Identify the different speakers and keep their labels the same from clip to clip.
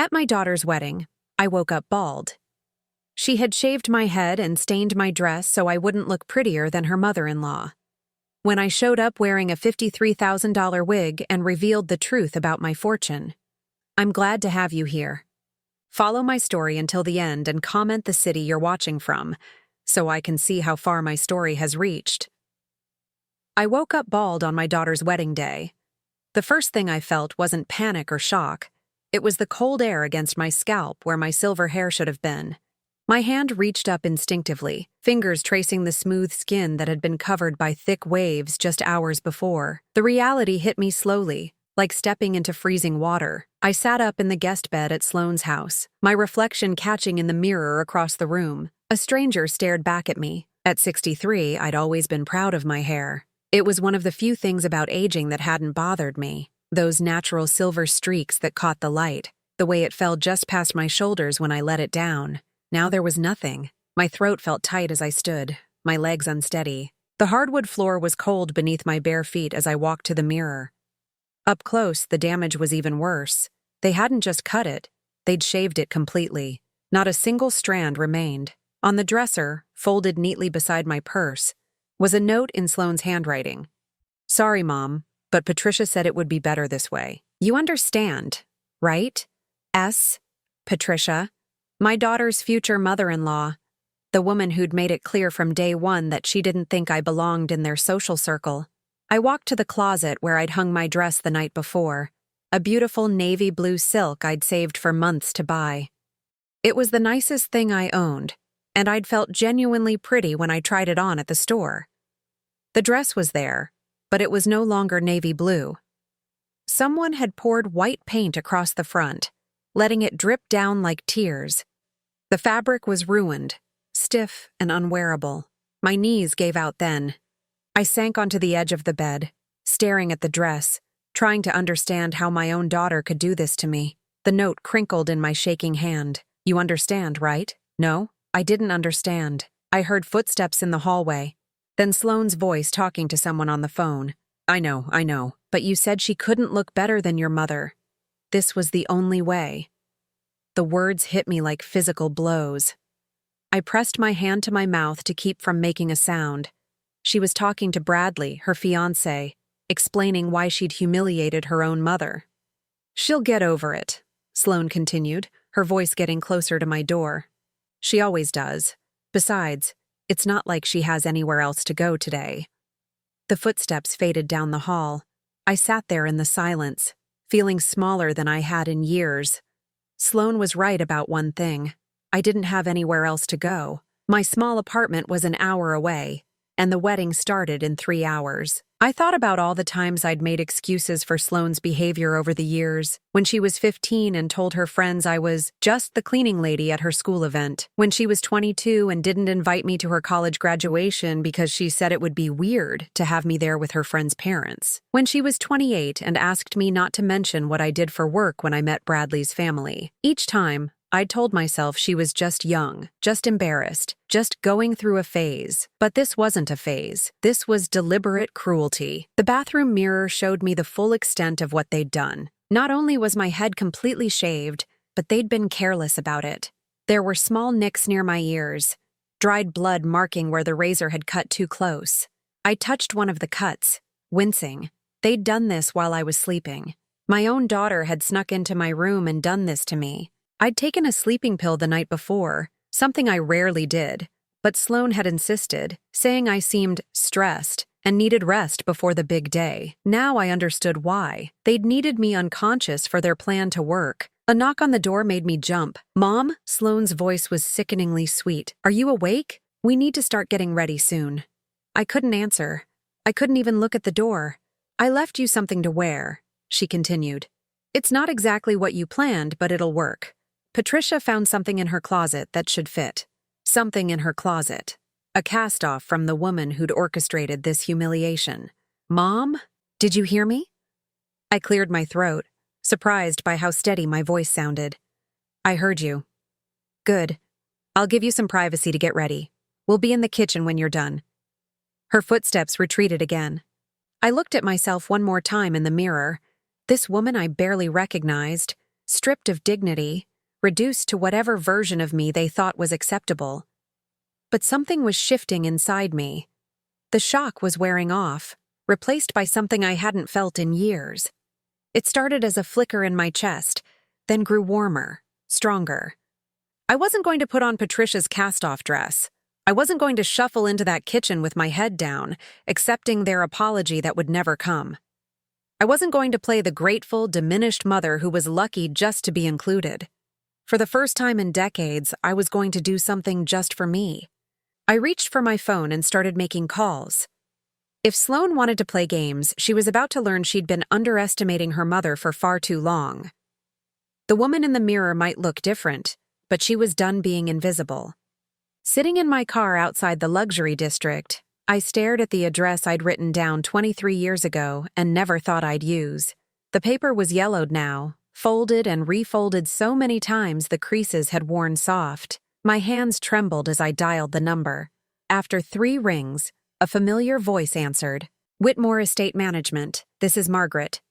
Speaker 1: At my daughter's wedding, I woke up bald. She had shaved my head and stained my dress so I wouldn't look prettier than her mother-in-law. When I showed up wearing a $53,000 wig and revealed the truth about my fortune. I'm glad to have you here. Follow my story until the end and comment the city you're watching from, so I can see how far my story has reached. I woke up bald on my daughter's wedding day. The first thing I felt wasn't panic or shock. It was the cold air against my scalp where my silver hair should have been. My hand reached up instinctively, fingers tracing the smooth skin that had been covered by thick waves just hours before. The reality hit me slowly, like stepping into freezing water. I sat up in the guest bed at Sloane's house, my reflection catching in the mirror across the room. A stranger stared back at me. At 63, I'd always been proud of my hair. It was one of the few things about aging that hadn't bothered me. Those natural silver streaks that caught the light, the way it fell just past my shoulders when I let it down. Now there was nothing. My throat felt tight as I stood, my legs unsteady. The hardwood floor was cold beneath my bare feet as I walked to the mirror. Up close, the damage was even worse. They hadn't just cut it, they'd shaved it completely. Not a single strand remained. On the dresser, folded neatly beside my purse, was a note in Sloane's handwriting. "Sorry, Mom, but Patricia said it would be better this way. You understand, right? S. Patricia, my daughter's future mother-in-law, the woman who'd made it clear from day one that she didn't think I belonged in their social circle." I walked to the closet where I'd hung my dress the night before, a beautiful navy blue silk I'd saved for months to buy. It was the nicest thing I owned, and I'd felt genuinely pretty when I tried it on at the store. The dress was there, but it was no longer navy blue. Someone had poured white paint across the front, letting it drip down like tears. The fabric was ruined, stiff and unwearable. My knees gave out then. I sank onto the edge of the bed, staring at the dress, trying to understand how my own daughter could do this to me. The note crinkled in my shaking hand. You understand, right? No, I didn't understand. I heard footsteps in the hallway, then Sloane's voice talking to someone on the phone. I know, but you said she couldn't look better than your mother. This was the only way. The words hit me like physical blows. I pressed my hand to my mouth to keep from making a sound. She was talking to Bradley, her fiancé, explaining why she'd humiliated her own mother. "She'll get over it," Sloane continued, her voice getting closer to my door. "She always does. Besides, it's not like she has anywhere else to go today." The footsteps faded down the hall. I sat there in the silence, feeling smaller than I had in years. Sloane was right about one thing. I didn't have anywhere else to go. My small apartment was an hour away, and the wedding started in 3 hours. I thought about all the times I'd made excuses for Sloane's behavior over the years. When she was 15 and told her friends I was just the cleaning lady at her school event. When she was 22 and didn't invite me to her college graduation because she said it would be weird to have me there with her friends' parents. When she was 28 and asked me not to mention what I did for work when I met Bradley's family. Each time, I'd told myself she was just young, just embarrassed, just going through a phase. But this wasn't a phase. This was deliberate cruelty. The bathroom mirror showed me the full extent of what they'd done. Not only was my head completely shaved, but they'd been careless about it. There were small nicks near my ears, dried blood marking where the razor had cut too close. I touched one of the cuts, wincing. They'd done this while I was sleeping. My own daughter had snuck into my room and done this to me. I'd taken a sleeping pill the night before, something I rarely did, but Sloane had insisted, saying I seemed stressed and needed rest before the big day. Now I understood why. They'd needed me unconscious for their plan to work. A knock on the door made me jump. "Mom?" Sloane's voice was sickeningly sweet. "Are you awake? We need to start getting ready soon." I couldn't answer. I couldn't even look at the door. "I left you something to wear," she continued. "It's not exactly what you planned, but it'll work." Patricia found something in her closet that should fit. Something in her closet. A cast-off from the woman who'd orchestrated this humiliation. "Mom? Did you hear me?" I cleared my throat, surprised by how steady my voice sounded. "I heard you." "Good. I'll give you some privacy to get ready. We'll be in the kitchen when you're done." Her footsteps retreated again. I looked at myself one more time in the mirror. This woman I barely recognized, stripped of dignity, reduced to whatever version of me they thought was acceptable. But something was shifting inside me. The shock was wearing off, replaced by something I hadn't felt in years. It started as a flicker in my chest, then grew warmer, stronger. I wasn't going to put on Patricia's cast-off dress. I wasn't going to shuffle into that kitchen with my head down, accepting their apology that would never come. I wasn't going to play the grateful, diminished mother who was lucky just to be included. For the first time in decades, I was going to do something just for me. I reached for my phone and started making calls. If Sloane wanted to play games, she was about to learn she'd been underestimating her mother for far too long. The woman in the mirror might look different, but she was done being invisible. Sitting in my car outside the luxury district, I stared at the address I'd written down 23 years ago and never thought I'd use. The paper was yellowed now, folded and refolded so many times the creases had worn soft. My hands trembled as I dialed the number. After 3 rings, a familiar voice answered. "Whitmore Estate Management, this is Margaret."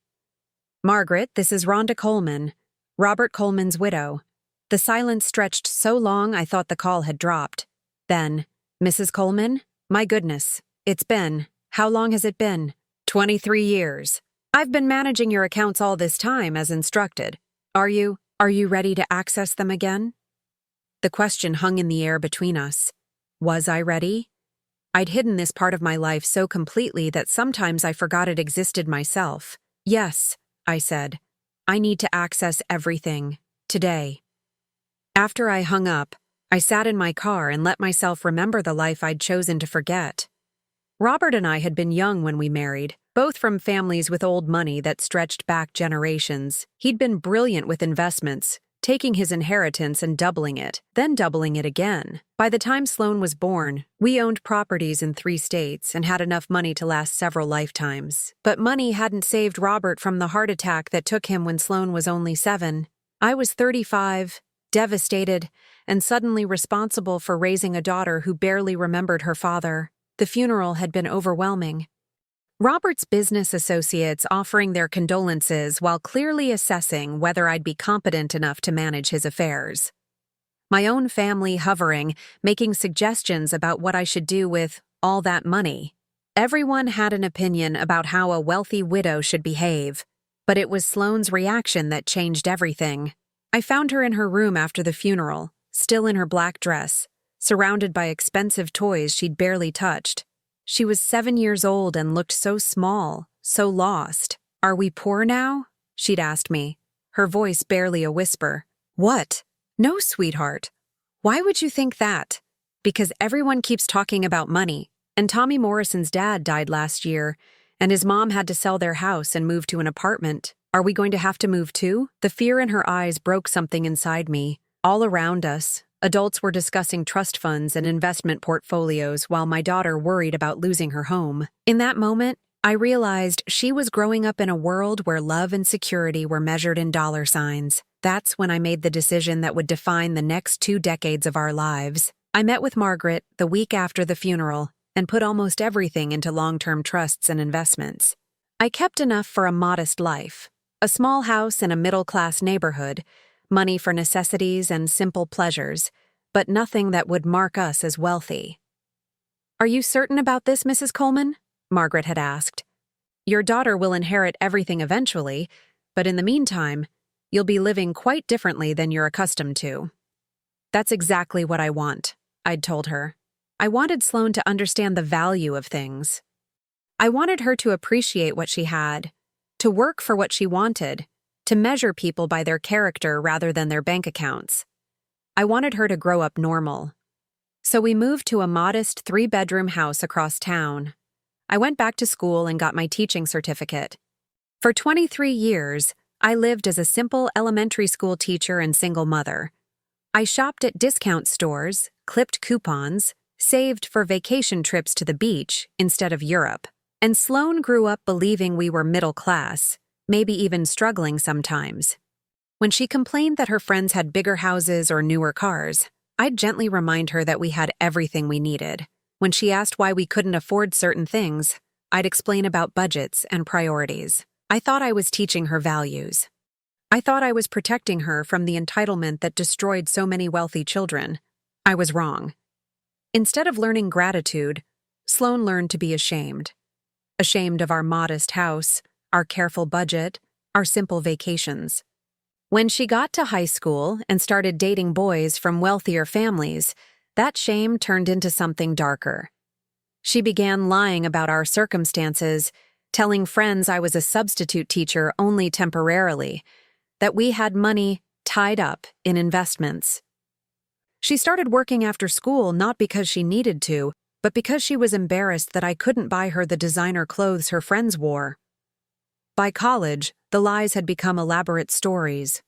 Speaker 1: "Margaret, this is Rhonda Coleman, Robert Coleman's widow." The silence stretched so long I thought the call had dropped. Then, "Mrs. Coleman? My goodness, how long has it been?" 23 years. "I've been managing your accounts all this time as instructed. Are you ready to access them again?" The question hung in the air between us. Was I ready? I'd hidden this part of my life so completely that sometimes I forgot it existed myself. "Yes," I said. "I need to access everything. Today." After I hung up, I sat in my car and let myself remember the life I'd chosen to forget. Robert and I had been young when we married, both from families with old money that stretched back generations. He'd been brilliant with investments, taking his inheritance and doubling it, then doubling it again. By the time Sloane was born, we owned properties in 3 states and had enough money to last several lifetimes. But money hadn't saved Robert from the heart attack that took him when Sloane was only 7. I was 35, devastated, and suddenly responsible for raising a daughter who barely remembered her father. The funeral had been overwhelming. Robert's business associates offering their condolences while clearly assessing whether I'd be competent enough to manage his affairs. My own family hovering, making suggestions about what I should do with all that money. Everyone had an opinion about how a wealthy widow should behave, but it was Sloane's reaction that changed everything. I found her in her room after the funeral, still in her black dress, surrounded by expensive toys she'd barely touched. She was 7 years old and looked so small, so lost. "Are we poor now?" she'd asked me, her voice barely a whisper. "What? No, sweetheart. Why would you think that?" "Because everyone keeps talking about money, and Tommy Morrison's dad died last year, and his mom had to sell their house and move to an apartment. Are we going to have to move too?" The fear in her eyes broke something inside me. All around us, adults were discussing trust funds and investment portfolios while my daughter worried about losing her home. In that moment, I realized she was growing up in a world where love and security were measured in dollar signs. That's when I made the decision that would define the next 2 decades of our lives. I met with Margaret the week after the funeral and put almost everything into long-term trusts and investments. I kept enough for a modest life. A small house in a middle-class neighborhood, money for necessities and simple pleasures, but nothing that would mark us as wealthy. "Are you certain about this, Mrs. Coleman?" Margaret had asked. "Your daughter will inherit everything eventually, but in the meantime, you'll be living quite differently than you're accustomed to." "That's exactly what I want," I'd told her. I wanted Sloane to understand the value of things. I wanted her to appreciate what she had, to work for what she wanted, to measure people by their character rather than their bank accounts. I wanted her to grow up normal. So we moved to a modest 3-bedroom house across town. I went back to school and got my teaching certificate. For 23 years, I lived as a simple elementary school teacher and single mother. I shopped at discount stores, clipped coupons, saved for vacation trips to the beach instead of Europe. And Sloane grew up believing we were middle class, maybe even struggling sometimes. When she complained that her friends had bigger houses or newer cars, I'd gently remind her that we had everything we needed. When she asked why we couldn't afford certain things, I'd explain about budgets and priorities. I thought I was teaching her values. I thought I was protecting her from the entitlement that destroyed so many wealthy children. I was wrong. Instead of learning gratitude, Sloane learned to be ashamed. Ashamed of our modest house, our careful budget, our simple vacations. When she got to high school and started dating boys from wealthier families, that shame turned into something darker. She began lying about our circumstances, telling friends I was a substitute teacher only temporarily, that we had money tied up in investments. She started working after school not because she needed to, but because she was embarrassed that I couldn't buy her the designer clothes her friends wore. By college, the lies had become elaborate stories.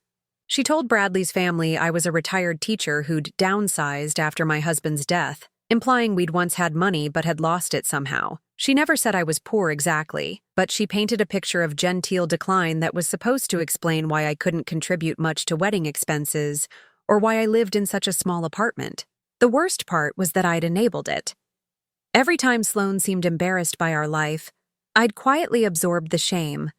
Speaker 1: She told Bradley's family I was a retired teacher who'd downsized after my husband's death, implying we'd once had money but had lost it somehow. She never said I was poor exactly, but she painted a picture of genteel decline that was supposed to explain why I couldn't contribute much to wedding expenses or why I lived in such a small apartment. The worst part was that I'd enabled it. Every time Sloane seemed embarrassed by our life, I'd quietly absorbed the shame.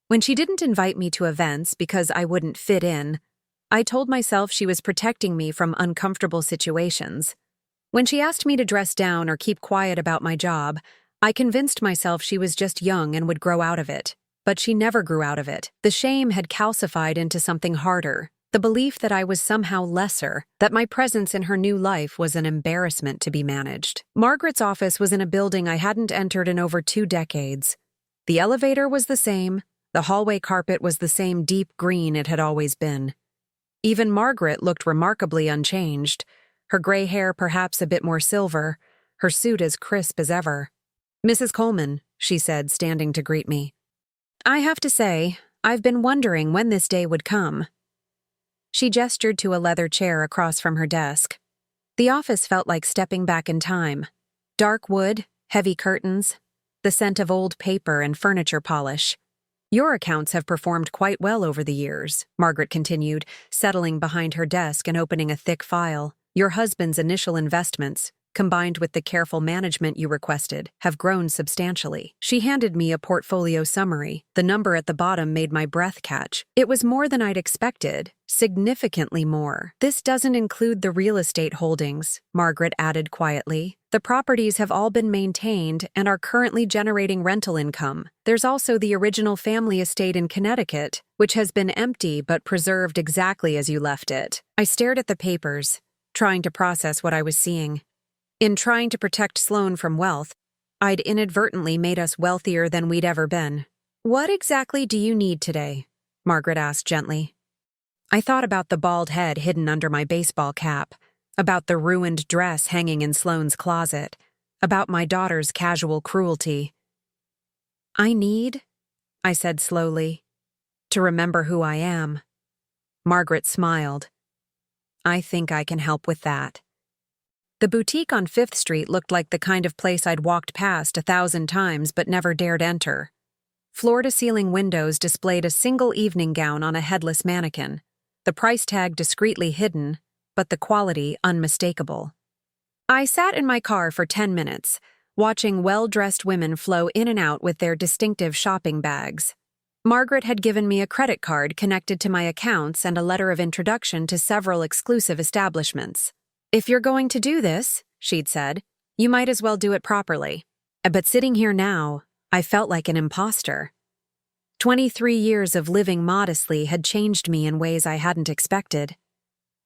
Speaker 1: When she didn't invite me to events because I wouldn't fit in, I told myself she was protecting me from uncomfortable situations. When she asked me to dress down or keep quiet about my job, I convinced myself she was just young and would grow out of it. But she never grew out of it. The shame had calcified into something harder. The belief that I was somehow lesser, that my presence in her new life was an embarrassment to be managed. Margaret's office was in a building I hadn't entered in over 2 decades. The elevator was the same, the hallway carpet was the same deep green it had always been. Even Margaret looked remarkably unchanged, her gray hair perhaps a bit more silver, her suit as crisp as ever. "Mrs. Coleman," she said, standing to greet me. "I have to say, I've been wondering when this day would come." She gestured to a leather chair across from her desk. The office felt like stepping back in time. Dark wood, heavy curtains, the scent of old paper and furniture polish. "Your accounts have performed quite well over the years," Margaret continued, settling behind her desk and opening a thick file. "Your husband's initial investments, combined with the careful management you requested, have grown substantially." She handed me a portfolio summary. The number at the bottom made my breath catch. It was more than I'd expected, significantly more. "This doesn't include the real estate holdings," Margaret added quietly. "The properties have all been maintained and are currently generating rental income. There's also the original family estate in Connecticut, which has been empty but preserved exactly as you left it." I stared at the papers, trying to process what I was seeing. In trying to protect Sloane from wealth, I'd inadvertently made us wealthier than we'd ever been. "What exactly do you need today?" Margaret asked gently. I thought about the bald head hidden under my baseball cap, about the ruined dress hanging in Sloane's closet, about my daughter's casual cruelty. "I need," I said slowly, "to remember who I am." Margaret smiled. "I think I can help with that." The boutique on 5th Street looked like the kind of place I'd walked past 1,000 times but never dared enter. Floor-to-ceiling windows displayed a single evening gown on a headless mannequin, the price tag discreetly hidden, but the quality unmistakable. I sat in my car for 10 minutes, watching well-dressed women flow in and out with their distinctive shopping bags. Margaret had given me a credit card connected to my accounts and a letter of introduction to several exclusive establishments. "If you're going to do this," she'd said, "you might as well do it properly." But sitting here now, I felt like an imposter. 23 years of living modestly had changed me in ways I hadn't expected.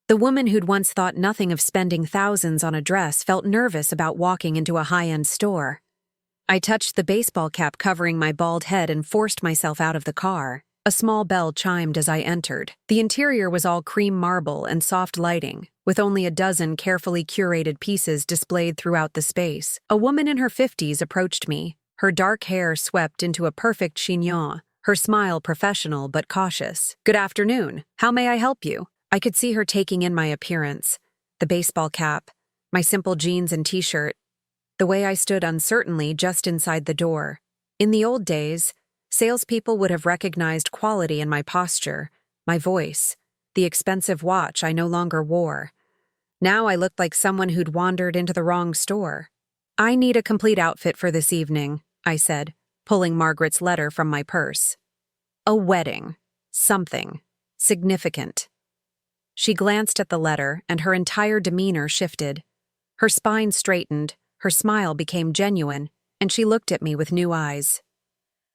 Speaker 1: The woman who'd once thought nothing of spending thousands on a dress felt nervous about walking into a high-end store. I touched the baseball cap covering my bald head and forced myself out of the car. A small bell chimed as I entered. The interior was all cream marble and soft lighting, with only a dozen carefully curated pieces displayed throughout the space. A woman in her 50s approached me, her dark hair swept into a perfect chignon, her smile professional but cautious. "Good afternoon. How may I help you?" I could see her taking in my appearance, the baseball cap, my simple jeans and t-shirt, the way I stood uncertainly just inside the door. In the old days, salespeople would have recognized quality in my posture, my voice, the expensive watch I no longer wore. Now I looked like someone who'd wandered into the wrong store. "I need a complete outfit for this evening," I said, pulling Margaret's letter from my purse. "A wedding," Something. Significant. She glanced at the letter, and her entire demeanor shifted. Her spine straightened, her smile became genuine, and she looked at me with new eyes.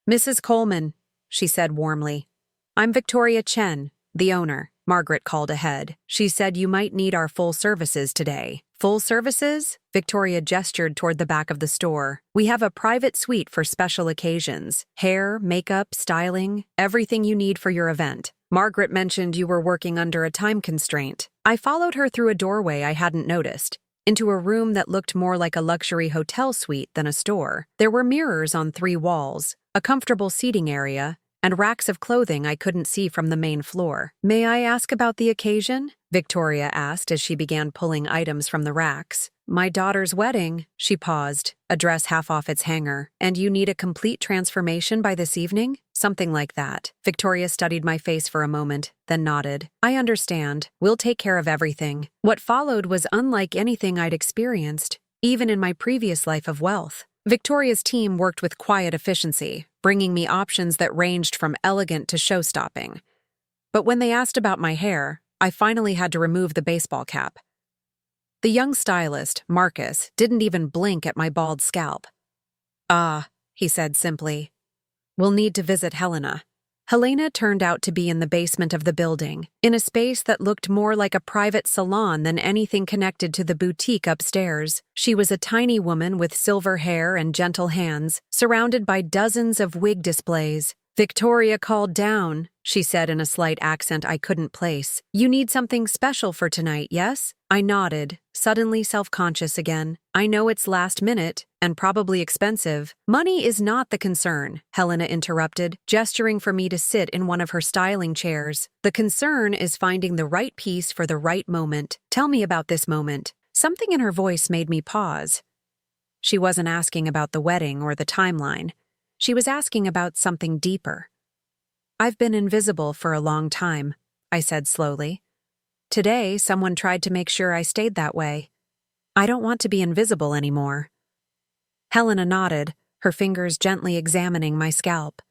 Speaker 1: "Mrs. Coleman," she said warmly. "I'm Victoria Chen, the owner," Margaret called ahead. "She said you might need our full services today." "Full services?" Victoria gestured toward the back of the store. "We have a private suite for special occasions. Hair, makeup, styling, everything you need for your event. Margaret mentioned you were working under a time constraint." I followed her through a doorway I hadn't noticed, into a room that looked more like a luxury hotel suite than a store. There were mirrors on 3 walls, a comfortable seating area, and racks of clothing I couldn't see from the main floor. "May I ask about the occasion?" Victoria asked as she began pulling items from the racks. "My daughter's wedding." She paused, a dress half off its hanger. "And you need a complete transformation by this evening?" "Something like that." Victoria studied my face for a moment, then nodded. "I understand. We'll take care of everything." What followed was unlike anything I'd experienced, even in my previous life of wealth. Victoria's team worked with quiet efficiency, bringing me options that ranged from elegant to show-stopping. But when they asked about my hair, I finally had to remove the baseball cap. The young stylist, Marcus, didn't even blink at my bald scalp. "Ah," he said simply. "We'll need to visit Helena." Helena turned out to be in the basement of the building, in a space that looked more like a private salon than anything connected to the boutique upstairs. She was a tiny woman with silver hair and gentle hands, surrounded by dozens of wig displays. "Victoria called down," she said in a slight accent I couldn't place. "You need something special for tonight, yes?" I nodded, suddenly self-conscious again. "I know it's last minute, and probably expensive." "Money is not the concern," Helena interrupted, gesturing for me to sit in one of her styling chairs. "The concern is finding the right piece for the right moment." "Tell me about this moment." Something in her voice made me pause. She wasn't asking about the wedding or the timeline. She was asking about something deeper. "I've been invisible for a long time," I said slowly. "Today, someone tried to make sure I stayed that way. I don't want to be invisible anymore." Helena nodded, her fingers gently examining my scalp.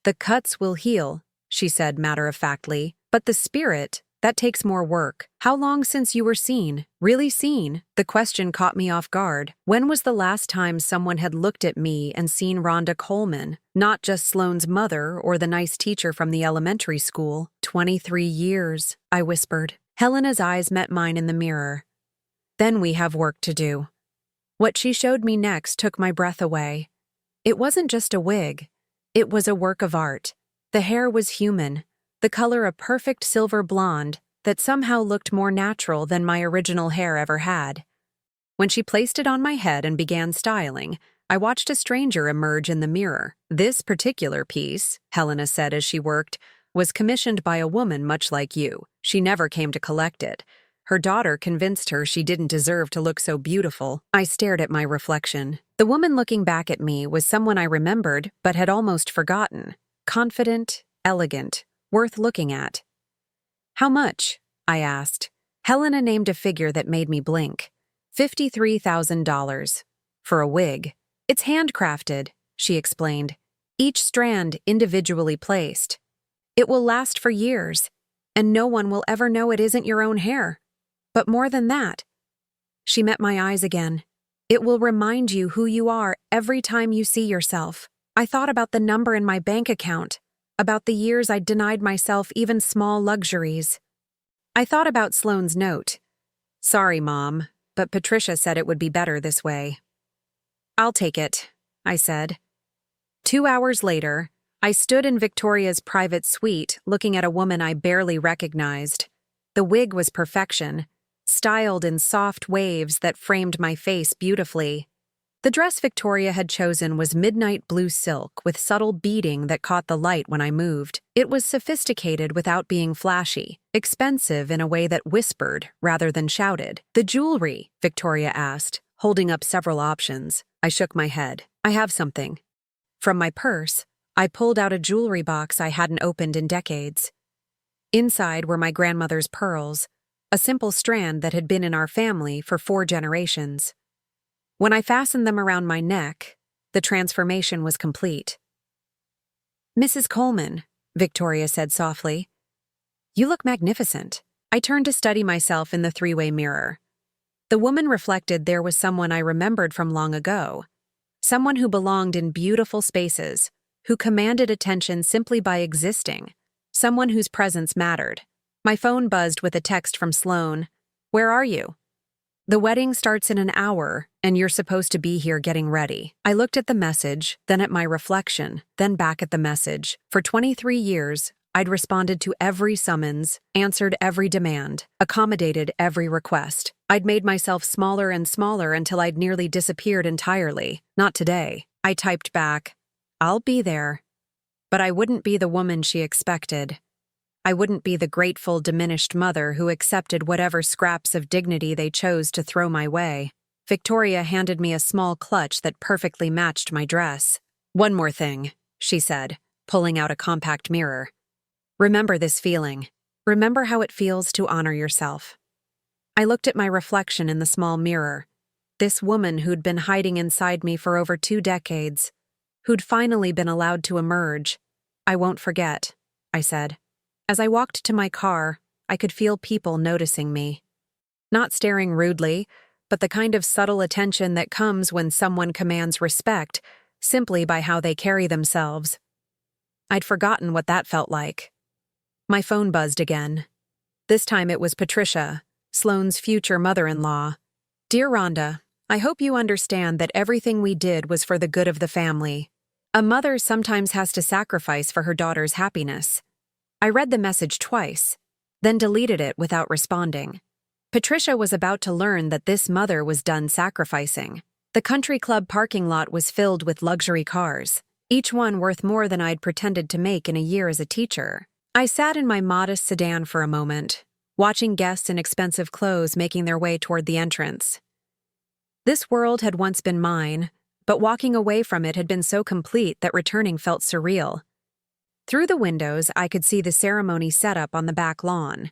Speaker 1: "The cuts will heal," she said matter-of-factly, "but the spirit, that takes more work. How long since you were seen? Really seen?" The question caught me off guard. When was the last time someone had looked at me and seen Rhonda Coleman, not just Sloane's mother or the nice teacher from the elementary school? 23 years, I whispered. Helena's eyes met mine in the mirror. "Then we have work to do." What she showed me next took my breath away. It wasn't just a wig. It was a work of art. The hair was human, the color a perfect silver blonde that somehow looked more natural than my original hair ever had. When she placed it on my head and began styling, I watched a stranger emerge in the mirror. "This particular piece," Helena said as she worked, "was commissioned by a woman much like you. She never came to collect it. Her daughter convinced her she didn't deserve to look so beautiful." I stared at my reflection. The woman looking back at me was someone I remembered but had almost forgotten. Confident, elegant, worth looking at. "How much?" I asked. Helena named a figure that made me blink. $53,000. For a wig. "It's handcrafted," she explained. "Each strand individually placed. It will last for years, and no one will ever know it isn't your own hair. But more than that," she met my eyes again, "it will remind you who you are every time you see yourself." I thought about the number in my bank account, about the years I'd denied myself even small luxuries. I thought about Sloane's note. "Sorry, Mom, but Patricia said it would be better this way." "I'll take it," I said. 2 hours later, I stood in Victoria's private suite looking at a woman I barely recognized. The wig was perfection, styled in soft waves that framed my face beautifully. The dress Victoria had chosen was midnight blue silk with subtle beading that caught the light when I moved. It was sophisticated without being flashy, expensive in a way that whispered rather than shouted. "The jewelry?" Victoria asked, holding up several options. I shook my head. "I have something." From my purse, I pulled out a jewelry box I hadn't opened in decades. Inside were my grandmother's pearls, a simple strand that had been in our family for 4 generations. When I fastened them around my neck, the transformation was complete. "Mrs. Coleman," Victoria said softly. You look magnificent. I turned to study myself in the three-way mirror. The woman reflected there was someone I remembered from long ago. Someone who belonged in beautiful spaces, who commanded attention simply by existing. Someone whose presence mattered. My phone buzzed with a text from Sloan. Where are you? The wedding starts in an hour, and you're supposed to be here getting ready. I looked at the message, then at my reflection, then back at the message. For 23 years, I'd responded to every summons, answered every demand, accommodated every request. I'd made myself smaller and smaller until I'd nearly disappeared entirely. Not today. I typed back, I'll be there. But I wouldn't be the woman she expected. I wouldn't be the grateful, diminished mother who accepted whatever scraps of dignity they chose to throw my way. Victoria handed me a small clutch that perfectly matched my dress. One more thing, she said, pulling out a compact mirror. Remember this feeling. Remember how it feels to honor yourself. I looked at my reflection in the small mirror. This woman who'd been hiding inside me for over 2 decades, who'd finally been allowed to emerge. I won't forget, I said. As I walked to my car, I could feel people noticing me. Not staring rudely, but the kind of subtle attention that comes when someone commands respect simply by how they carry themselves. I'd forgotten what that felt like. My phone buzzed again. This time it was Patricia, Sloane's future mother-in-law. Dear Rhonda, I hope you understand that everything we did was for the good of the family. A mother sometimes has to sacrifice for her daughter's happiness. I read the message twice, then deleted it without responding. Patricia was about to learn that this mother was done sacrificing. The country club parking lot was filled with luxury cars, each one worth more than I'd pretended to make in a year as a teacher. I sat in my modest sedan for a moment, watching guests in expensive clothes making their way toward the entrance. This world had once been mine, but walking away from it had been so complete that returning felt surreal. Through the windows, I could see the ceremony setup on the back lawn.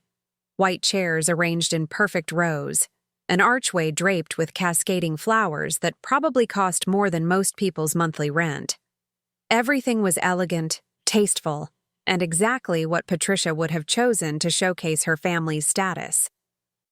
Speaker 1: White chairs arranged in perfect rows, an archway draped with cascading flowers that probably cost more than most people's monthly rent. Everything was elegant, tasteful, and exactly what Patricia would have chosen to showcase her family's status.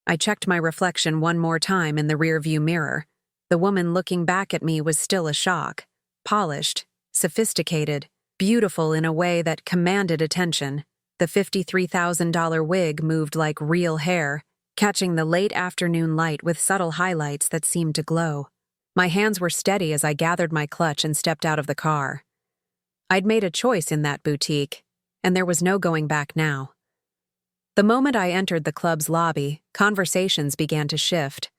Speaker 1: I checked my reflection one more time in the rearview mirror. The woman looking back at me was still a shock. Polished, sophisticated, beautiful in a way that commanded attention. The $53,000 wig moved like real hair, catching the late afternoon light with subtle highlights that seemed to glow. My hands were steady as I gathered my clutch and stepped out of the car. I'd made a choice in that boutique, and there was no going back now. The moment I entered the club's lobby, conversations began to shift.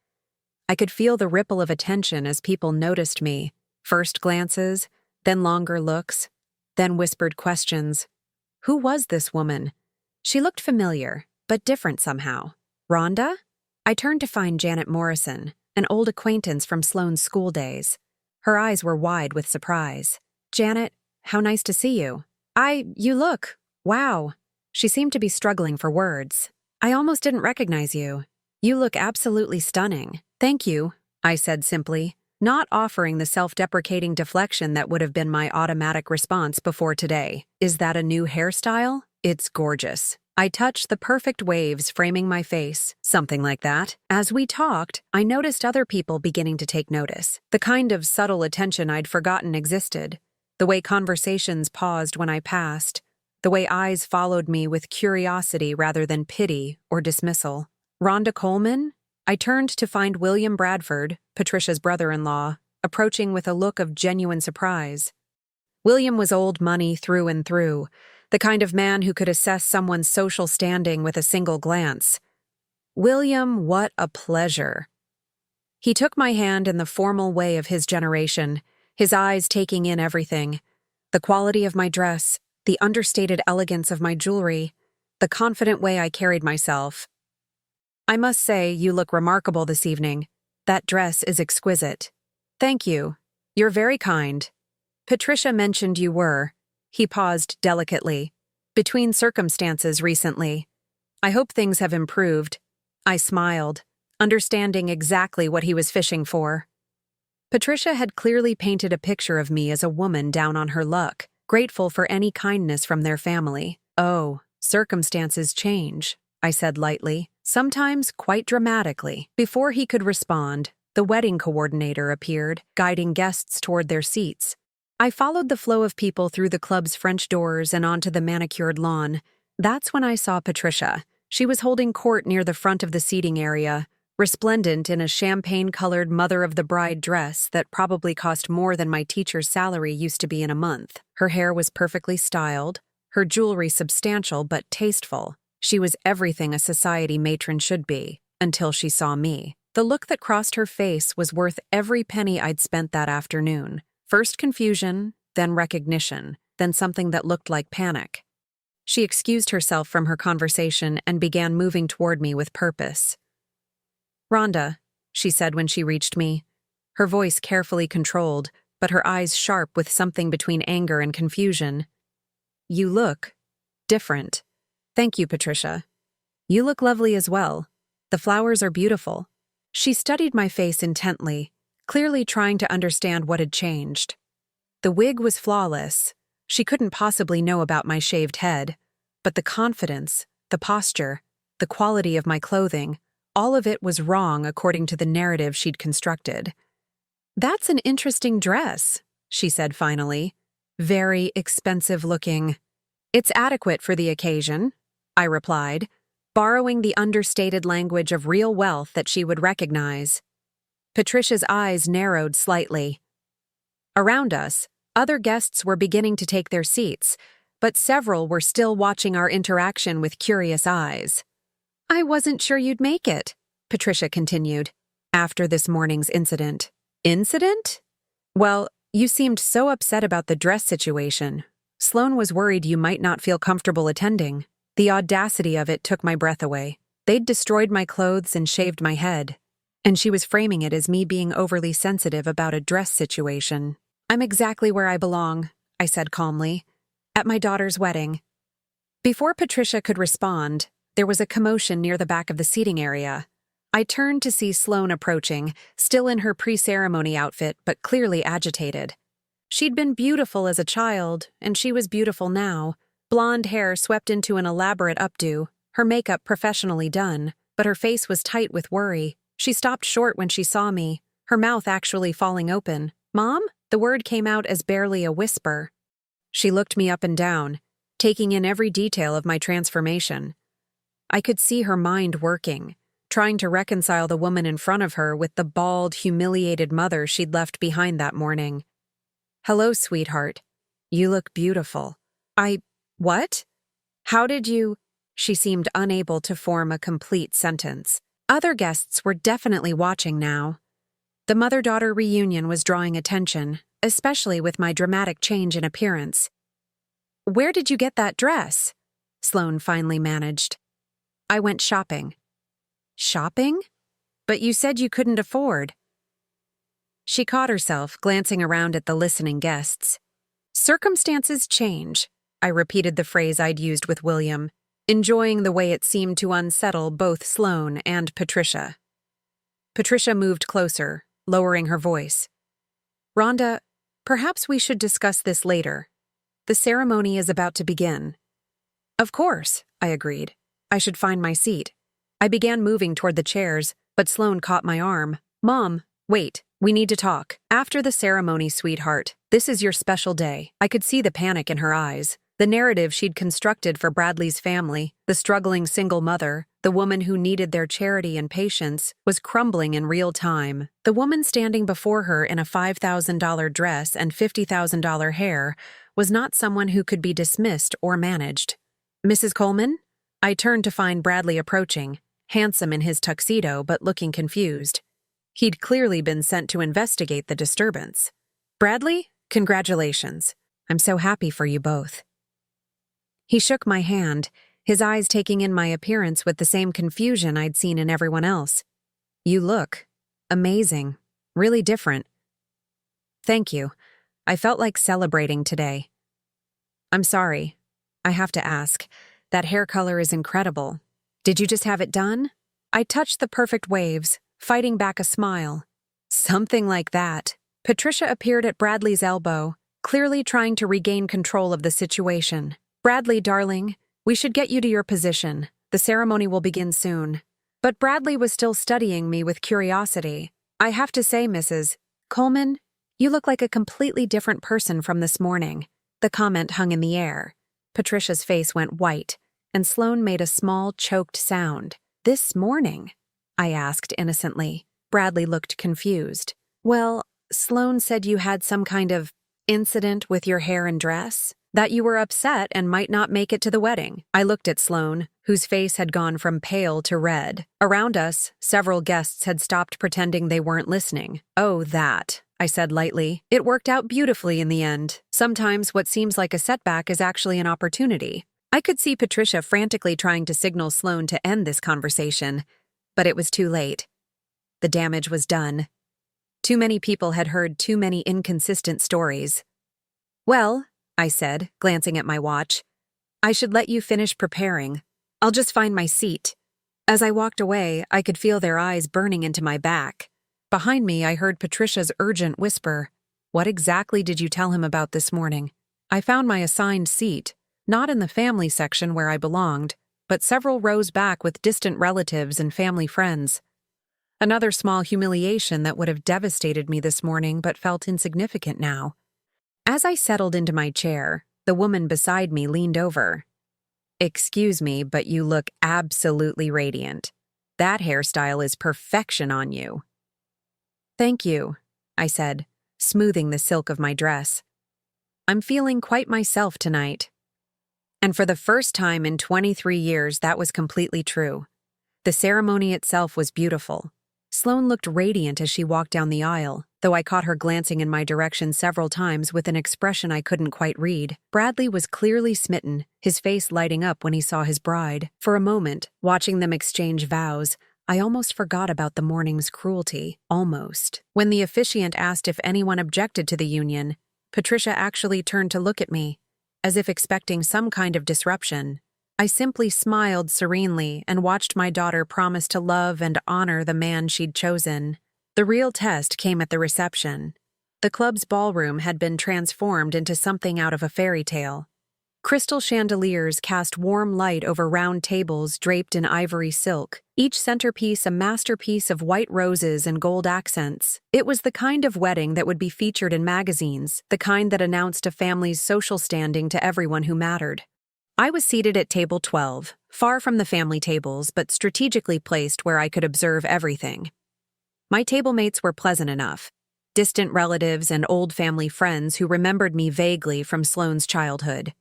Speaker 1: I could feel the ripple of attention as people noticed me, first glances, then longer looks, then whispered questions. Who was this woman? She looked familiar, but different somehow. Rhonda? I turned to find Janet Morrison, an old acquaintance from Sloane's school days. Her eyes were wide with surprise. Janet, how nice to see you. You look. Wow. She seemed to be struggling for words. I almost didn't recognize you. You look absolutely stunning. Thank you, I said simply, not offering the self-deprecating deflection that would have been my automatic response before today. Is that a new hairstyle? It's gorgeous. I touched the perfect waves framing my face, something like that. As we talked, I noticed other people beginning to take notice. The kind of subtle attention I'd forgotten existed. The way conversations paused when I passed. The way eyes followed me with curiosity rather than pity or dismissal. Rhonda Coleman? I turned to find William Bradford, Patricia's brother-in-law, approaching with a look of genuine surprise. William was old money through and through, the kind of man who could assess someone's social standing with a single glance. William, what a pleasure. He took my hand in the formal way of his generation, his eyes taking in everything. The quality of my dress, the understated elegance of my jewelry, the confident way I carried myself. I must say, you look remarkable this evening. That dress is exquisite. Thank you. You're very kind. Patricia mentioned you were. He paused delicately. Between circumstances recently. I hope things have improved. I smiled, understanding exactly what he was fishing for. Patricia had clearly painted a picture of me as a woman down on her luck, grateful for any kindness from their family. "Oh, circumstances change," I said lightly, sometimes quite dramatically. Before he could respond, the wedding coordinator appeared, guiding guests toward their seats. I followed the flow of people through the club's French doors and onto the manicured lawn. That's when I saw Patricia. She was holding court near the front of the seating area, resplendent in a champagne-colored mother-of-the-bride dress that probably cost more than my teacher's salary used to be in a month. Her hair was perfectly styled, her jewelry substantial but tasteful. She was everything a society matron should be, until she saw me. The look that crossed her face was worth every penny I'd spent that afternoon. First confusion, then recognition, then something that looked like panic. She excused herself from her conversation and began moving toward me with purpose. "Rhonda," she said when she reached me, her voice carefully controlled, but her eyes sharp with something between anger and confusion. "You look different." "Thank you, Patricia. You look lovely as well. The flowers are beautiful." She studied my face intently, clearly trying to understand what had changed. The wig was flawless. She couldn't possibly know about my shaved head, but the confidence, the posture, the quality of my clothing, all of it was wrong according to the narrative she'd constructed. "That's an interesting dress," she said finally. "Very expensive looking." "It's adequate for the occasion," I replied, borrowing the understated language of real wealth that she would recognize. Patricia's eyes narrowed slightly. Around us, other guests were beginning to take their seats, but several were still watching our interaction with curious eyes. "I wasn't sure you'd make it," Patricia continued, "after this morning's incident." "Incident?" "Well, you seemed so upset about the dress situation. Sloan was worried you might not feel comfortable attending." The audacity of it took my breath away. They'd destroyed my clothes and shaved my head, and she was framing it as me being overly sensitive about a dress situation. "I'm exactly where I belong," I said calmly, "at my daughter's wedding." Before Patricia could respond, there was a commotion near the back of the seating area. I turned to see Sloan approaching, still in her pre-ceremony outfit but clearly agitated. She'd been beautiful as a child, and she was beautiful now. Blonde hair swept into an elaborate updo, her makeup professionally done, but her face was tight with worry. She stopped short when she saw me, her mouth actually falling open. "Mom?" The word came out as barely a whisper. She looked me up and down, taking in every detail of my transformation. I could see her mind working, trying to reconcile the woman in front of her with the bald, humiliated mother she'd left behind that morning. "Hello, sweetheart. You look beautiful." What? How did you? She seemed unable to form a complete sentence. Other guests were definitely watching now. The mother-daughter reunion was drawing attention, especially with my dramatic change in appearance. "Where did you get that dress?" Sloan finally managed. "I went shopping." "Shopping? But you said you couldn't afford." She caught herself, glancing around at the listening guests. "Circumstances change." I repeated the phrase I'd used with William, enjoying the way it seemed to unsettle both Sloan and Patricia. Patricia moved closer, lowering her voice. "Rhonda, perhaps we should discuss this later. The ceremony is about to begin." "Of course," I agreed. I should find my seat. I began moving toward the chairs, but Sloan caught my arm. "Mom, wait, we need to talk. After the ceremony, sweetheart. This is your special day." I could see the panic in her eyes. The narrative she'd constructed for Bradley's family, the struggling single mother, the woman who needed their charity and patience, was crumbling in real time. The woman standing before her in a $5,000 dress and $50,000 hair was not someone who could be dismissed or managed. "Mrs. Coleman?" I turned to find Bradley approaching, handsome in his tuxedo but looking confused. He'd clearly been sent to investigate the disturbance. "Bradley, congratulations. I'm so happy for you both." He shook my hand, his eyes taking in my appearance with the same confusion I'd seen in everyone else. "You look amazing, really different." "Thank you. I felt like celebrating today." "I'm sorry. I have to ask. That hair color is incredible. Did you just have it done?" I touched the perfect waves, fighting back a smile. "Something like that." Patricia appeared at Bradley's elbow, clearly trying to regain control of the situation. Bradley, darling, we should get you to your position. The ceremony will begin soon. But Bradley was still studying me with curiosity. I have to say, Mrs. Coleman, you look like a completely different person from this morning. The comment hung in the air. Patricia's face went white, and Sloane made a small, choked sound. This morning? I asked innocently. Bradley looked confused. Well, Sloane said you had some kind of incident with your hair and dress? That you were upset and might not make it to the wedding. I looked at Sloane, whose face had gone from pale to red. Around us, several guests had stopped pretending they weren't listening. Oh, that, I said lightly. It worked out beautifully in the end. Sometimes what seems like a setback is actually an opportunity. I could see Patricia frantically trying to signal Sloane to end this conversation, but it was too late. The damage was done. Too many people had heard too many inconsistent stories. Well, I said, glancing at my watch, I should let you finish preparing. I'll just find my seat. As I walked away, I could feel their eyes burning into my back. Behind me, I heard Patricia's urgent whisper. What exactly did you tell him about this morning? I found my assigned seat, not in the family section where I belonged, but several rows back with distant relatives and family friends. Another small humiliation that would have devastated me this morning but felt insignificant now. As I settled into my chair, the woman beside me leaned over. Excuse me, but you look absolutely radiant. That hairstyle is perfection on you. Thank you, I said, smoothing the silk of my dress. I'm feeling quite myself tonight. And for the first time in 23 years, that was completely true. The ceremony itself was beautiful. Sloane looked radiant as she walked down the aisle, though I caught her glancing in my direction several times with an expression I couldn't quite read. Bradley was clearly smitten, his face lighting up when he saw his bride. For a moment, watching them exchange vows, I almost forgot about the morning's cruelty. Almost. When the officiant asked if anyone objected to the union, Patricia actually turned to look at me, as if expecting some kind of disruption. I simply smiled serenely and watched my daughter promise to love and honor the man she'd chosen. The real test came at the reception. The club's ballroom had been transformed into something out of a fairy tale. Crystal chandeliers cast warm light over round tables draped in ivory silk, each centerpiece a masterpiece of white roses and gold accents. It was the kind of wedding that would be featured in magazines, the kind that announced a family's social standing to everyone who mattered. I was seated at table 12, far from the family tables but strategically placed where I could observe everything. My table mates were pleasant enough, distant relatives and old family friends who remembered me vaguely from Sloane's childhood.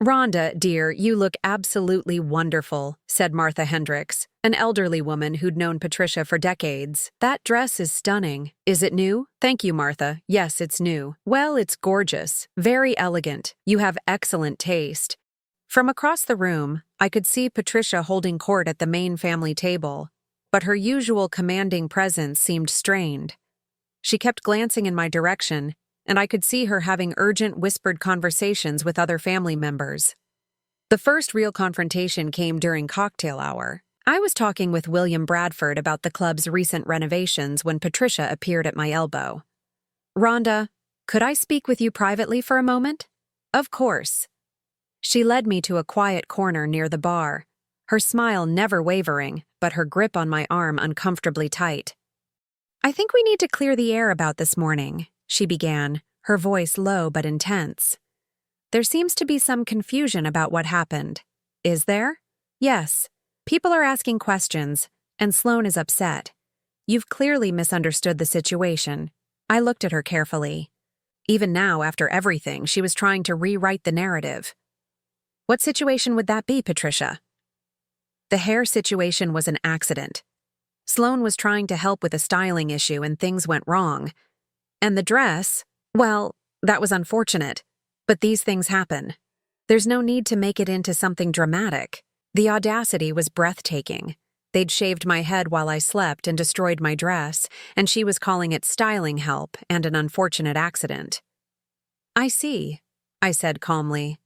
Speaker 1: Rhonda, dear, you look absolutely wonderful, said Martha Hendricks, an elderly woman who'd known Patricia for decades. That dress is stunning. Is it new? Thank you, Martha. Yes, it's new. Well, it's gorgeous. Very elegant. You have excellent taste. From across the room, I could see Patricia holding court at the main family table, but her usual commanding presence seemed strained. She kept glancing in my direction, and I could see her having urgent whispered conversations with other family members. The first real confrontation came during cocktail hour. I was talking with William Bradford about the club's recent renovations when Patricia appeared at my elbow. Rhonda, could I speak with you privately for a moment? Of course. She led me to a quiet corner near the bar, her smile never wavering, but her grip on my arm uncomfortably tight. I think we need to clear the air about this morning, she began, her voice low but intense. There seems to be some confusion about what happened. Is there? Yes. People are asking questions, and Sloane is upset. You've clearly misunderstood the situation. I looked at her carefully. Even now, after everything, she was trying to rewrite the narrative. What situation would that be, Patricia? The hair situation was an accident. Sloane was trying to help with a styling issue and things went wrong. And the dress, well, that was unfortunate. But these things happen. There's no need to make it into something dramatic. The audacity was breathtaking. They'd shaved my head while I slept and destroyed my dress, and she was calling it styling help and an unfortunate accident. I see, I said calmly.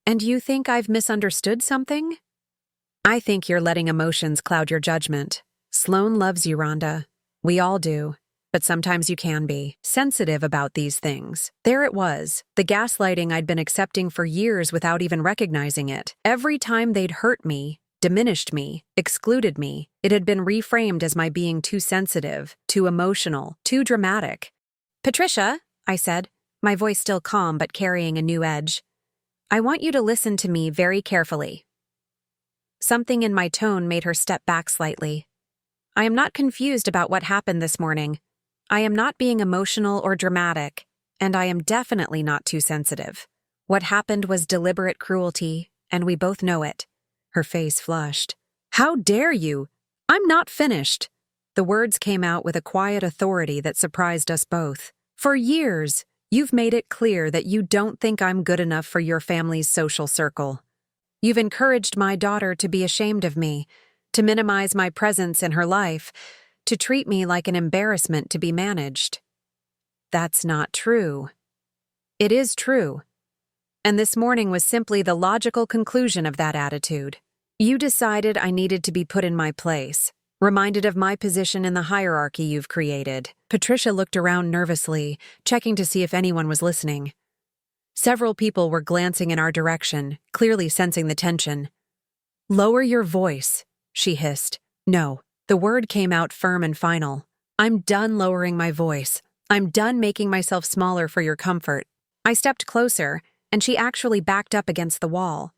Speaker 1: And you think I've misunderstood something? I think you're letting emotions cloud your judgment. Sloane loves you, Rhonda. We all do. but sometimes you can be sensitive about these things. There it was, the gaslighting I'd been accepting for years without even recognizing it. Every time they'd hurt me, diminished me, excluded me, it had been reframed as my being too sensitive, too emotional, too dramatic. "Patricia," I said, my voice still calm but carrying a new edge, "I want you to listen to me very carefully." Something in my tone made her step back slightly. "I am not confused about what happened this morning. I am not being emotional or dramatic, and I am definitely not too sensitive. What happened was deliberate cruelty, and we both know it." Her face flushed. "How dare you? I'm not finished." The words came out with a quiet authority that surprised us both. "For years, you've made it clear that you don't think I'm good enough for your family's social circle. You've encouraged my daughter to be ashamed of me, to minimize my presence in her life, to treat me like an embarrassment to be managed. That's not true." "It is true. And this morning was simply the logical conclusion of that attitude. You decided I needed to be put in my place, reminded of my position in the hierarchy you've created." Patricia looked around nervously, checking to see if anyone was listening. Several people were glancing in our direction, clearly sensing the tension. "Lower your voice," she hissed. "No." The word came out firm and final. "I'm done lowering my voice. I'm done making myself smaller for your comfort." I stepped closer, and she actually backed up against the wall.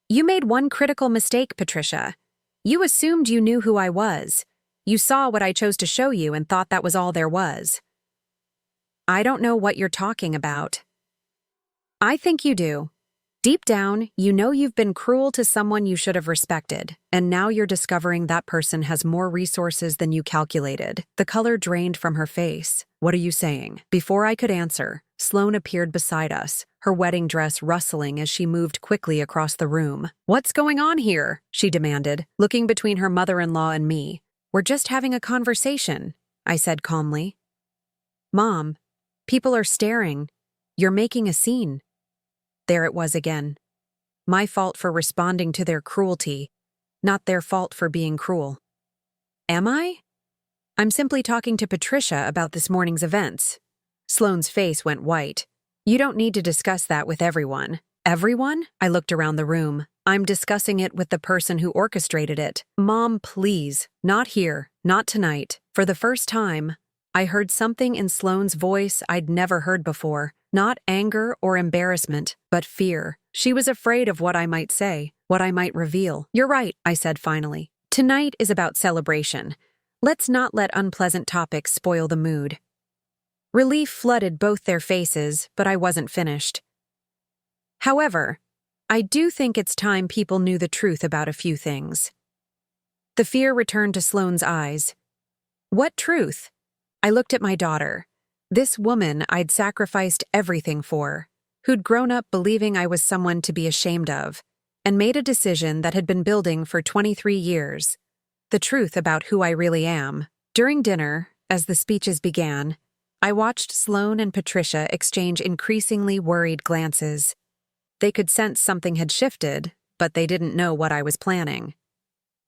Speaker 1: "You made one critical mistake, Patricia. You assumed you knew who I was. You saw what I chose to show you and thought that was all there was." "I don't know what you're talking about." "I think you do. Deep down, you know you've been cruel to someone you should have respected, and now you're discovering that person has more resources than you calculated." The color drained from her face. "What are you saying?" Before I could answer, Sloane appeared beside us, her wedding dress rustling as she moved quickly across the room. "What's going on here?" she demanded, looking between her mother-in-law and me. "We're just having a conversation," I said calmly. "Mom, people are staring. You're making a scene." There it was again. My fault for responding to their cruelty, not their fault for being cruel. Am I? "I'm simply talking to Patricia about this morning's events." Sloane's face went white. "You don't need to discuss that with everyone." "Everyone?" I looked around the room. "I'm discussing it with the person who orchestrated it." "Mom, please. Not here. Not tonight." For the first time, I heard something in Sloane's voice I'd never heard before. Not anger or embarrassment, but fear. She was afraid of what I might say, what I might reveal. "You're right," I said finally. "Tonight is about celebration. Let's not let unpleasant topics spoil the mood." Relief flooded both their faces, but I wasn't finished. "However, I do think it's time people knew the truth about a few things." The fear returned to Sloane's eyes. "What truth?" I looked at my daughter. This woman I'd sacrificed everything for, who'd grown up believing I was someone to be ashamed of, and made a decision that had been building for 23 years. The truth about who I really am. During dinner, as the speeches began, I watched Sloane and Patricia exchange increasingly worried glances. They could sense something had shifted, but they didn't know what I was planning.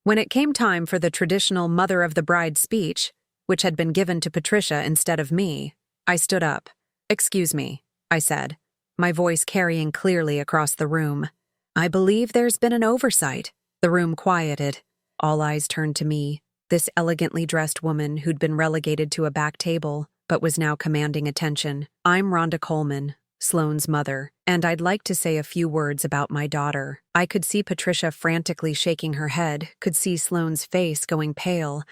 Speaker 1: When it came time for the traditional mother of the bride speech, which had been given to Patricia instead of me, I stood up. "Excuse me," I said, my voice carrying clearly across the room. "I believe there's been an oversight." The room quieted. All eyes turned to me, this elegantly dressed woman who'd been relegated to a back table, but was now commanding attention. "I'm Rhonda Coleman, Sloane's mother, and I'd like to say a few words about my daughter." I could see Patricia frantically shaking her head, could see Sloane's face going pale,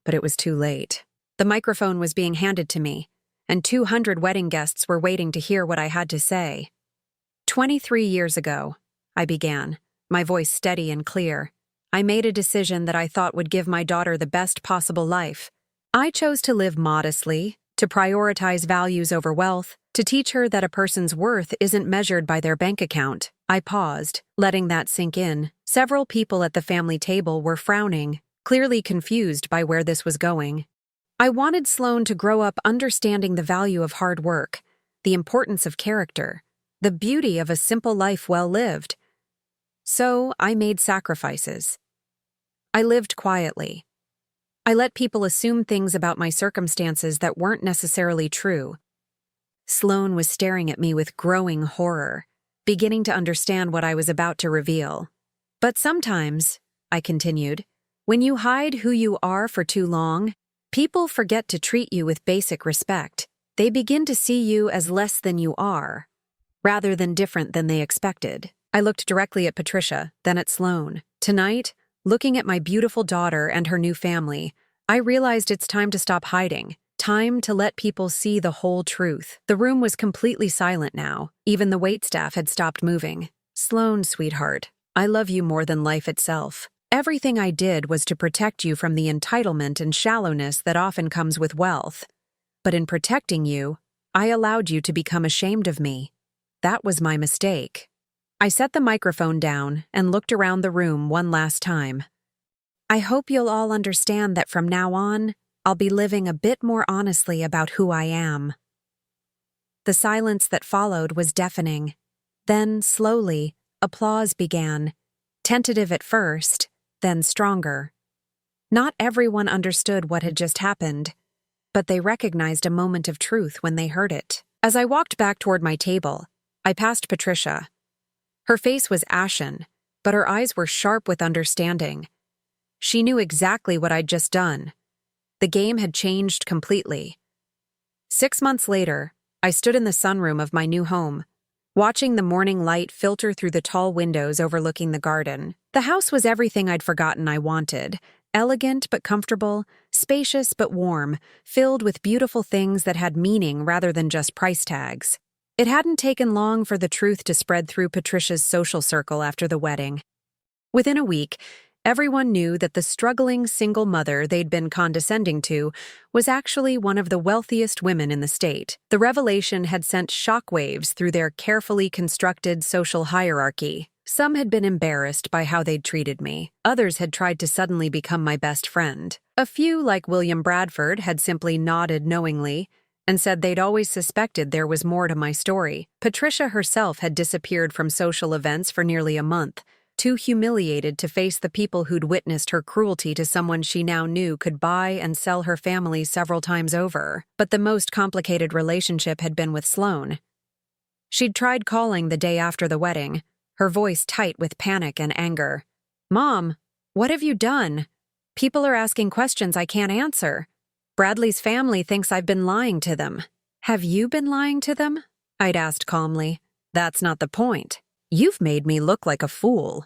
Speaker 1: but it was too late. The microphone was being handed to me, and 200 wedding guests were waiting to hear what I had to say. 23 years ago, I began, my voice steady and clear, I made a decision that I thought would give my daughter the best possible life. I chose to live modestly, to prioritize values over wealth, to teach her that a person's worth isn't measured by their bank account. I paused, letting that sink in. Several people at the family table were frowning, clearly confused by where this was going. I wanted Sloane to grow up understanding the value of hard work, the importance of character, the beauty of a simple life well lived. So I made sacrifices. I lived quietly. I let people assume things about my circumstances that weren't necessarily true. Sloane was staring at me with growing horror, beginning to understand what I was about to reveal. But sometimes, I continued, when you hide who you are for too long, people forget to treat you with basic respect. They begin to see you as less than you are, rather than different than they expected. I looked directly at Patricia, then at Sloane. Tonight, looking at my beautiful daughter and her new family, I realized it's time to stop hiding. Time to let people see the whole truth. The room was completely silent now. Even the waitstaff had stopped moving. Sloane, sweetheart, I love you more than life itself. Everything I did was to protect you from the entitlement and shallowness that often comes with wealth. But in protecting you, I allowed you to become ashamed of me. That was my mistake. I set the microphone down and looked around the room one last time. I hope you'll all understand that from now on, I'll be living a bit more honestly about who I am. The silence that followed was deafening. Then, slowly, applause began, tentative at first, then stronger. Not everyone understood what had just happened, but they recognized a moment of truth when they heard it. As I walked back toward my table, I passed Patricia. Her face was ashen, but her eyes were sharp with understanding. She knew exactly what I'd just done. The game had changed completely. 6 months later, I stood in the sunroom of my new home, watching the morning light filter through the tall windows overlooking the garden. The house was everything I'd forgotten I wanted. Elegant but comfortable, spacious but warm, filled with beautiful things that had meaning rather than just price tags. It hadn't taken long for the truth to spread through Patricia's social circle after the wedding. Within a week, everyone knew that the struggling single mother they'd been condescending to was actually one of the wealthiest women in the state. The revelation had sent shockwaves through their carefully constructed social hierarchy. Some had been embarrassed by how they'd treated me. Others had tried to suddenly become my best friend. A few, like William Bradford, had simply nodded knowingly and said they'd always suspected there was more to my story. Patricia herself had disappeared from social events for nearly a month, too humiliated to face the people who'd witnessed her cruelty to someone she now knew could buy and sell her family several times over. But the most complicated relationship had been with Sloane. She'd tried calling the day after the wedding, her voice tight with panic and anger. "Mom, what have you done? People are asking questions I can't answer. Bradley's family thinks I've been lying to them." "Have you been lying to them?" I'd asked calmly. "That's not the point. You've made me look like a fool."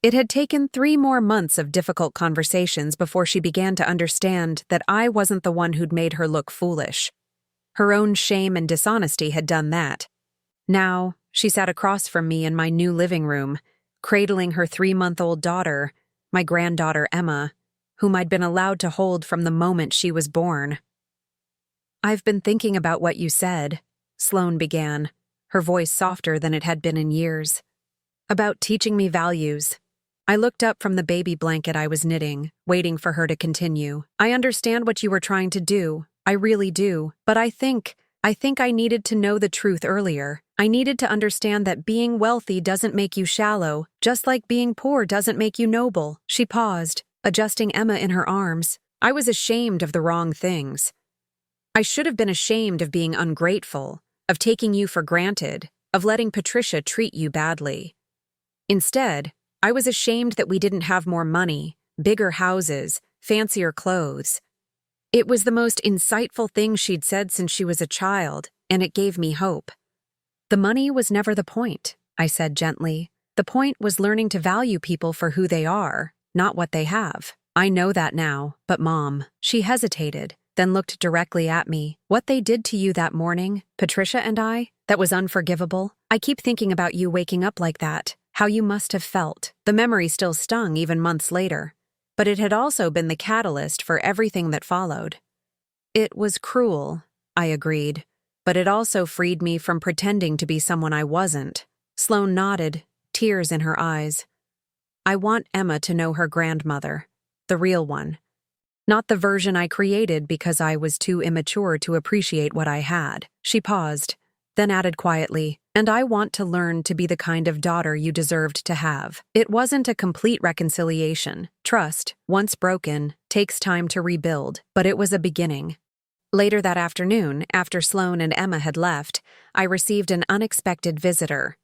Speaker 1: It had taken 3 more months of difficult conversations before she began to understand that I wasn't the one who'd made her look foolish. Her own shame and dishonesty had done that. Now, she sat across from me in my new living room, cradling her 3-month-old daughter, my granddaughter Emma, whom I'd been allowed to hold from the moment she was born. "I've been thinking about what you said," Sloane began, her voice softer than it had been in years. "About teaching me values." I looked up from the baby blanket I was knitting, waiting for her to continue. "I understand what you were trying to do. I really do. But I think I needed to know the truth earlier. I needed to understand that being wealthy doesn't make you shallow, just like being poor doesn't make you noble." She paused, adjusting Emma in her arms. I was ashamed of the wrong things. I should have been ashamed of being ungrateful, of taking you for granted, of letting Patricia treat you badly. Instead, I was ashamed that we didn't have more money, bigger houses, fancier clothes. It was the most insightful thing she'd said since she was a child, and it gave me hope. "The money was never the point," I said gently. "The point was learning to value people for who they are, not what they have." "I know that now, but Mom," she hesitated, then looked directly at me. "What they did to you that morning, Patricia and I, that was unforgivable. I keep thinking about you waking up like that, how you must have felt." The memory still stung even months later, but it had also been the catalyst for everything that followed. "It was cruel," I agreed, "but it also freed me from pretending to be someone I wasn't." Sloane nodded, tears in her eyes. "I want Emma to know her grandmother, the real one. Not the version I created because I was too immature to appreciate what I had." She paused, then added quietly, "And I want to learn to be the kind of daughter you deserved to have." It wasn't a complete reconciliation. Trust, once broken, takes time to rebuild, but it was a beginning. Later that afternoon, after Sloane and Emma had left, I received an unexpected visitor.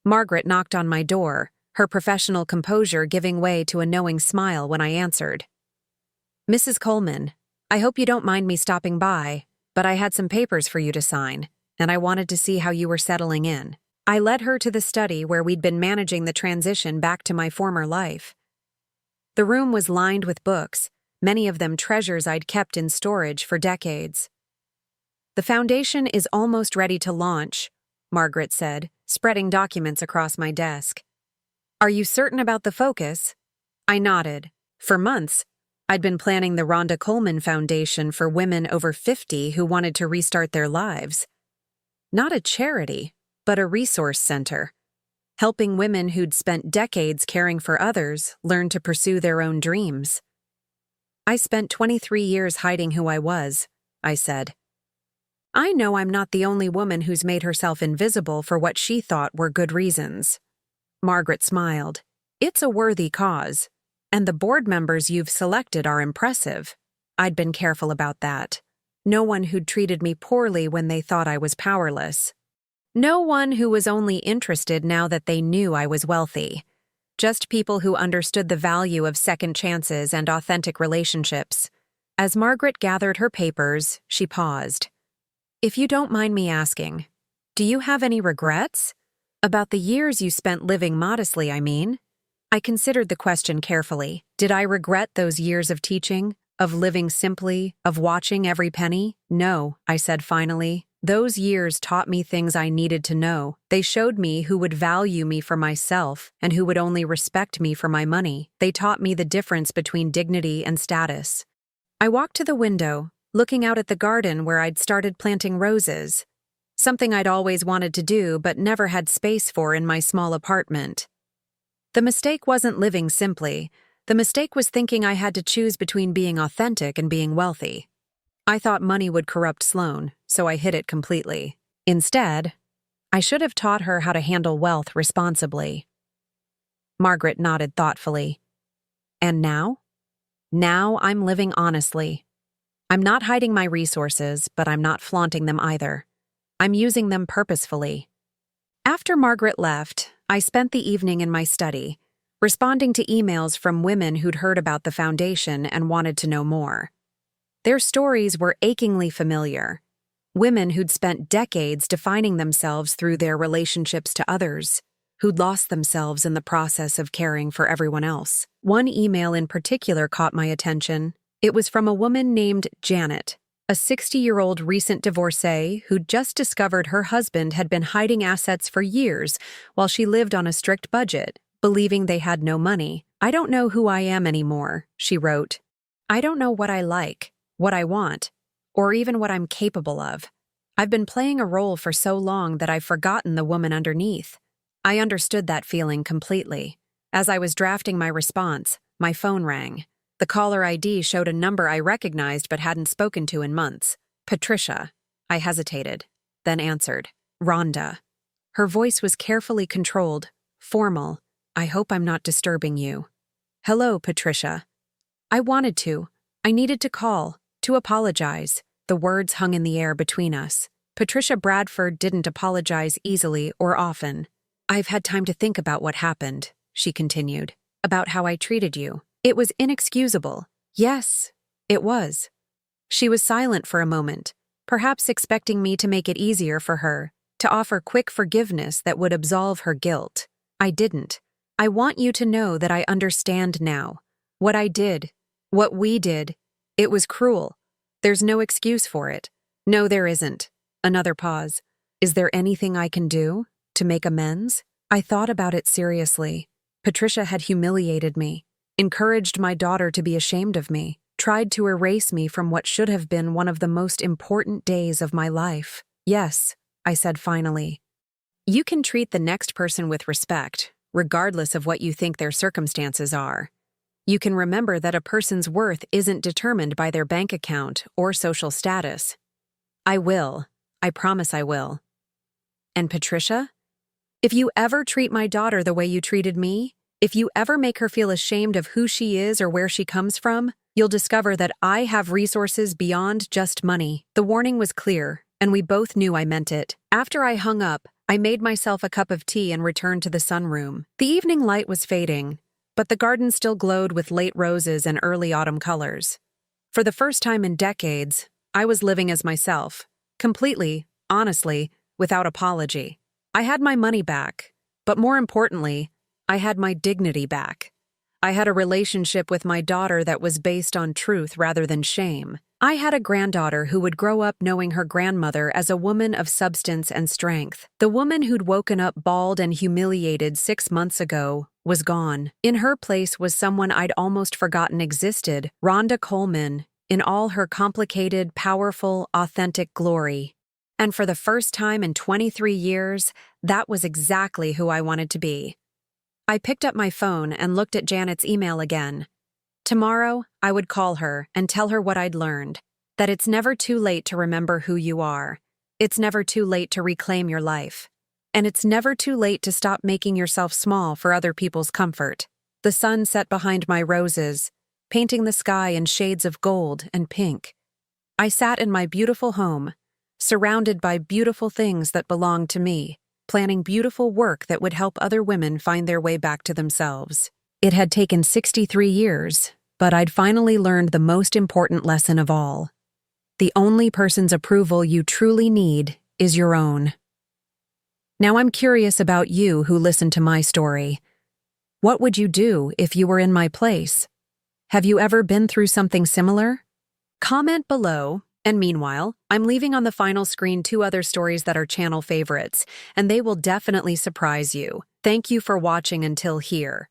Speaker 1: Margaret knocked on my door, her professional composure giving way to a knowing smile when I answered. "Mrs. Coleman, I hope you don't mind me stopping by, but I had some papers for you to sign, and I wanted to see how you were settling in." I led her to the study where we'd been managing the transition back to my former life. The room was lined with books, many of them treasures I'd kept in storage for decades. "The foundation is almost ready to launch," Margaret said, spreading documents across my desk. "Are you certain about the focus?" I nodded. For months, I'd been planning the Rhonda Coleman Foundation for women over 50 who wanted to restart their lives. Not a charity, but a resource center, helping women who'd spent decades caring for others learn to pursue their own dreams. "I spent 23 years hiding who I was," I said. "I know I'm not the only woman who's made herself invisible for what she thought were good reasons." Margaret smiled. "It's a worthy cause, and the board members you've selected are impressive." I'd been careful about that. No one who'd treated me poorly when they thought I was powerless. No one who was only interested now that they knew I was wealthy. Just people who understood the value of second chances and authentic relationships. As Margaret gathered her papers, she paused. "If you don't mind me asking, do you have any regrets? About the years you spent living modestly, I mean?" I considered the question carefully. Did I regret those years of teaching, of living simply, of watching every penny? "No," I said finally. "Those years taught me things I needed to know. They showed me who would value me for myself and who would only respect me for my money. They taught me the difference between dignity and status." I walked to the window, looking out at the garden where I'd started planting roses, something I'd always wanted to do but never had space for in my small apartment. The mistake wasn't living simply. The mistake was thinking I had to choose between being authentic and being wealthy. I thought money would corrupt Sloane, so I hid it completely. Instead, I should have taught her how to handle wealth responsibly. Margaret nodded thoughtfully. "And now? Now I'm living honestly. I'm not hiding my resources, but I'm not flaunting them either. I'm using them purposefully." After Margaret left, I spent the evening in my study, responding to emails from women who'd heard about the foundation and wanted to know more. Their stories were achingly familiar. Women who'd spent decades defining themselves through their relationships to others, who'd lost themselves in the process of caring for everyone else. One email in particular caught my attention. It was from a woman named Janet, a 60-year-old recent divorcee who'd just discovered her husband had been hiding assets for years while she lived on a strict budget, believing they had no money. "I don't know who I am anymore," she wrote. "I don't know what I like, what I want, or even what I'm capable of. I've been playing a role for so long that I've forgotten the woman underneath." I understood that feeling completely. As I was drafting my response, my phone rang. The caller ID showed a number I recognized but hadn't spoken to in months. "Patricia." I hesitated, then answered. "Rhonda." Her voice was carefully controlled, formal. "I hope I'm not disturbing you." "Hello, Patricia." I wanted to. I needed to call, to apologize. The words hung in the air between us. Patricia Bradford didn't apologize easily or often. "I've had time to think about what happened," she continued, "about how I treated you. It was inexcusable." Yes, it was. She was silent for a moment, perhaps expecting me to make it easier for her, to offer quick forgiveness that would absolve her guilt. I didn't. "I want you to know that I understand now. What I did, what we did, it was cruel. There's no excuse for it." "No, there isn't." Another pause. "Is there anything I can do to make amends?" I thought about it seriously. Patricia had humiliated me, encouraged my daughter to be ashamed of me, tried to erase me from what should have been one of the most important days of my life. "Yes," I said finally. "You can treat the next person with respect, regardless of what you think their circumstances are. You can remember that a person's worth isn't determined by their bank account or social status." "I will. I promise I will." And Patricia? If you ever treat my daughter the way you treated me, if you ever make her feel ashamed of who she is or where she comes from, you'll discover that I have resources beyond just money. The warning was clear, and we both knew I meant it. After I hung up, I made myself a cup of tea and returned to the sunroom. The evening light was fading, but the garden still glowed with late roses and early autumn colors. For the first time in decades, I was living as myself, completely, honestly, without apology. I had my money back, but more importantly, I had my dignity back. I had a relationship with my daughter that was based on truth rather than shame. I had a granddaughter who would grow up knowing her grandmother as a woman of substance and strength. The woman who'd woken up bald and humiliated 6 months ago was gone. In her place was someone I'd almost forgotten existed, Rhonda Coleman, in all her complicated, powerful, authentic glory. And for the first time in 23 years, that was exactly who I wanted to be. I picked up my phone and looked at Janet's email again. Tomorrow, I would call her and tell her what I'd learned, that it's never too late to remember who you are. It's never too late to reclaim your life. And it's never too late to stop making yourself small for other people's comfort. The sun set behind my roses, painting the sky in shades of gold and pink. I sat in my beautiful home, surrounded by beautiful things that belonged to me, planning beautiful work that would help other women find their way back to themselves. It had taken 63 years, but I'd finally learned the most important lesson of all. The only person's approval you truly need is your own. Now I'm curious about you who listened to my story. What would you do if you were in my place? Have you ever been through something similar? Comment below. And meanwhile, I'm leaving on the final screen 2 other stories that are channel favorites, and they will definitely surprise you. Thank you for watching until here.